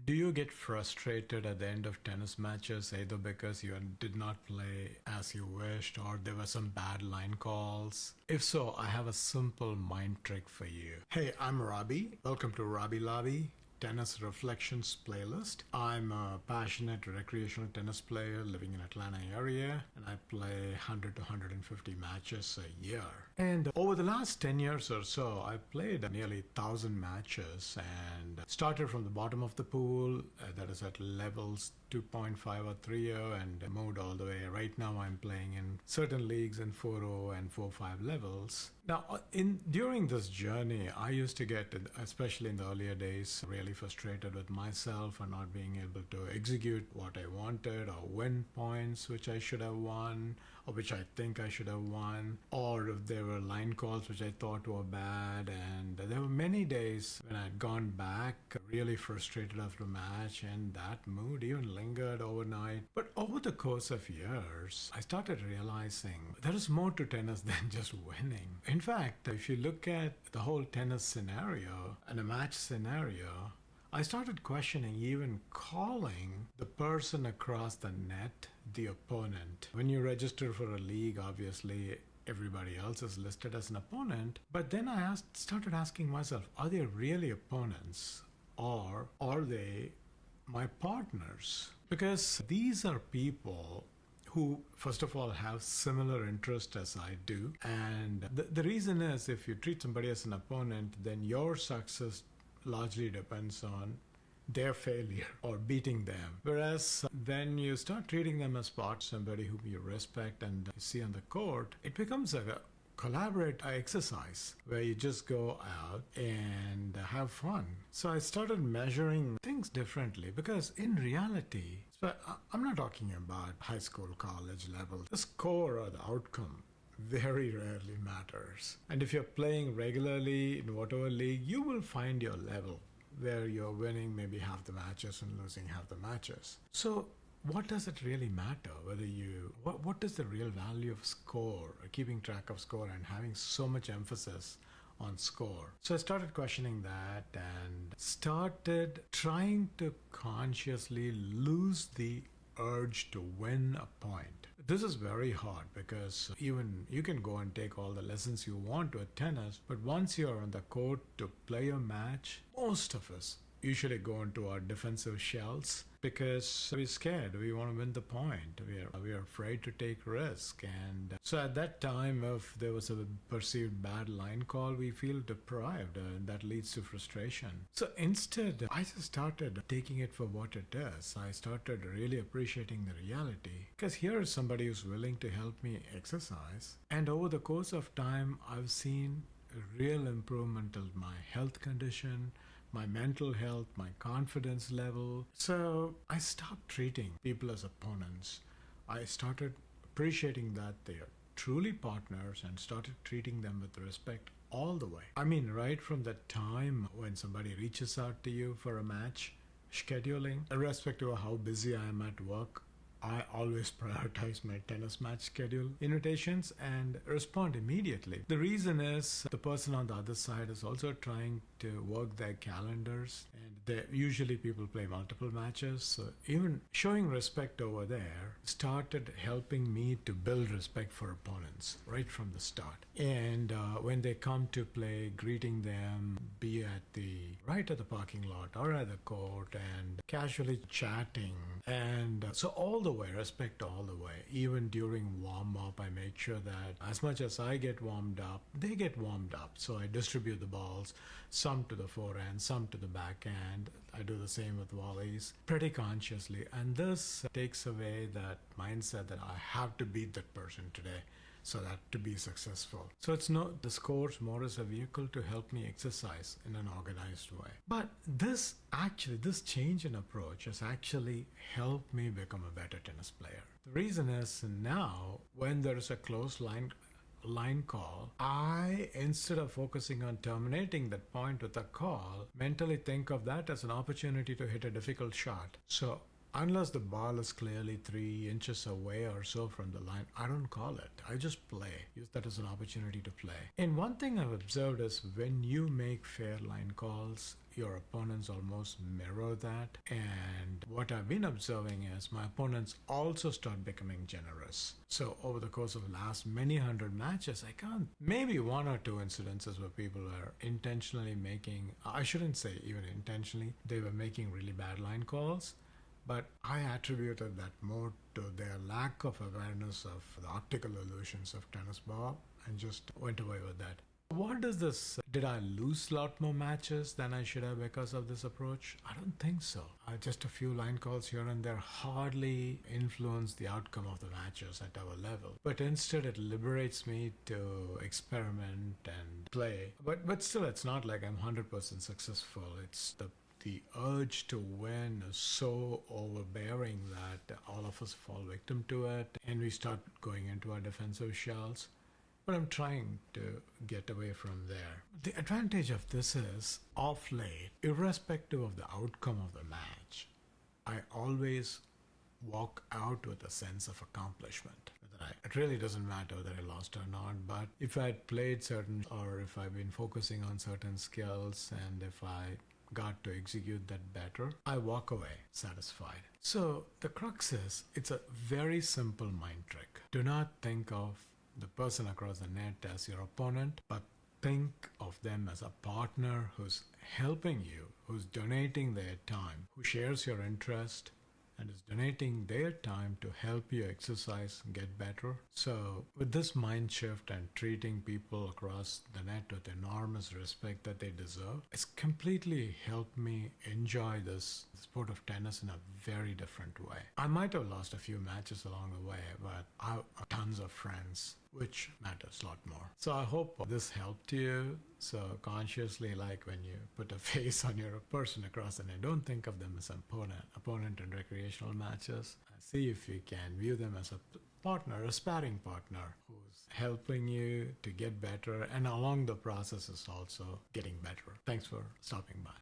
Do you get frustrated at the end of tennis matches, either because you did not play as you wished or there were some bad line calls? If so, I have a simple mind trick for you. Hey, I'm Robbie. Welcome to Robbie Lobby Tennis Reflections playlist. I'm a passionate recreational tennis player living in Atlanta area, and I play 100 to 150 matches a year. And over the last 10 years or so, I've played nearly 1,000 matches and started from the bottom of the pool, that is at levels 2.5 or 3.0, and moved all the way. Right now I'm playing in certain leagues in 4.0 and 4.5 levels. Now, during this journey, I used to get, especially in the earlier days, really frustrated with myself for not being able to execute what I wanted or win points which I should have won or which I think I should have won, or if there were line calls which I thought were bad. And there were many days when I'd gone back really frustrated after a match, and that mood even lingered overnight. But over the course of years, I started realizing there is more to tennis than just winning. In fact, if you look at the whole tennis scenario and a match scenario, I started questioning even calling the person across the net the opponent. When you register for a league, obviously everybody else is listed as an opponent. But then I started asking myself, are they really opponents or are they my partners? Because these are people who, first of all, have similar interests as I do. And the reason is, if you treat somebody as an opponent, then your success largely depends on their failure or beating them. Whereas when you start treating them as somebody whom you respect and see on the court, it becomes a collaborate exercise where you just go out and have fun. So I started measuring things differently, because in reality, I'm not talking about high school, college level. The score or the outcome very rarely matters. And if you're playing regularly in whatever league, you will find your level where you're winning maybe half the matches and losing half the matches. So what does it really matter whether what is the real value of score, keeping track of score and having so much emphasis on score? So I started questioning that and started trying to consciously lose the urge to win a point. This is very hard, because even you can go and take all the lessons you want with tennis, but once you're on the court to play a match, most of us usually go into our defensive shells because we're scared. We want to win the point. We are afraid to take risk. And so at that time, if there was a perceived bad line call, we feel deprived, and that leads to frustration. So instead, I just started taking it for what it is. I started really appreciating the reality, because here is somebody who's willing to help me exercise. And over the course of time, I've seen a real improvement in my health condition, my mental health, my confidence level. So I stopped treating people as opponents. I started appreciating that they are truly partners and started treating them with respect all the way. I mean, right from the time when somebody reaches out to you for a match, scheduling, irrespective of how busy I am at work, I always prioritize my tennis match schedule invitations and respond immediately. The reason is the person on the other side is also trying to work their calendars, and usually people play multiple matches. So even showing respect over there started helping me to build respect for opponents right from the start. And when they come to play, greeting them, be at the parking lot or at the court, and casually chatting. And so all the way, respect all the way. Even during warm-up, I make sure that as much as I get warmed up, they get warmed up. So I distribute the balls, some to the forehand, some to the backhand. I do the same with volleys pretty consciously. And this takes away that mindset that I have to beat that person today so that to be successful. So it's not the scores more as a vehicle to help me exercise in an organized way. But this change in approach has actually helped me become a better tennis player. The reason is, now when there is a close line call, I, instead of focusing on terminating that point with a call, mentally think of that as an opportunity to hit a difficult shot. So unless the ball is clearly 3 inches away or so from the line, I don't call it. I just play. Use that as an opportunity to play. And one thing I've observed is when you make fair line calls, your opponents almost mirror that. And what I've been observing is my opponents also start becoming generous. So over the course of the last many hundred matches, I can't, maybe one or two incidences where people were intentionally making, I shouldn't say even intentionally, they were making really bad line calls. But I attributed that more to their lack of awareness of the optical illusions of tennis ball and just went away with that. What does this? Did I lose a lot more matches than I should have because of this approach? I don't think so. Just a few line calls here and there hardly influence the outcome of the matches at our level. But instead, it liberates me to experiment and play. But still, it's not like I'm 100% successful. It's the urge to win is so overbearing that all of us fall victim to it and we start going into our defensive shells. But I'm trying to get away from there. The advantage of this is, off late, irrespective of the outcome of the match, I always walk out with a sense of accomplishment. It really doesn't matter whether I lost or not, but if I had played certain, or if I've been focusing on certain skills, and if I got to execute that better, I walk away satisfied. So the crux is, it's a very simple mind trick. Do not think of the person across the net as your opponent, but think of them as a partner who's helping you, who's donating their time, who shares your interest, and is donating their time to help you exercise and get better. So with this mind shift and treating people across the net with enormous respect that they deserve, it's completely helped me enjoy this sport of tennis in a very different way. I might have lost a few matches along the way, but I have tons of friends, which matters a lot more. So I hope this helped you. So consciously, like when you put a face on your person across the net, don't think of them as an opponent in recreational matches. See if you can view them as a partner, a sparring partner who's helping you to get better, and along the process is also getting better. Thanks for stopping by.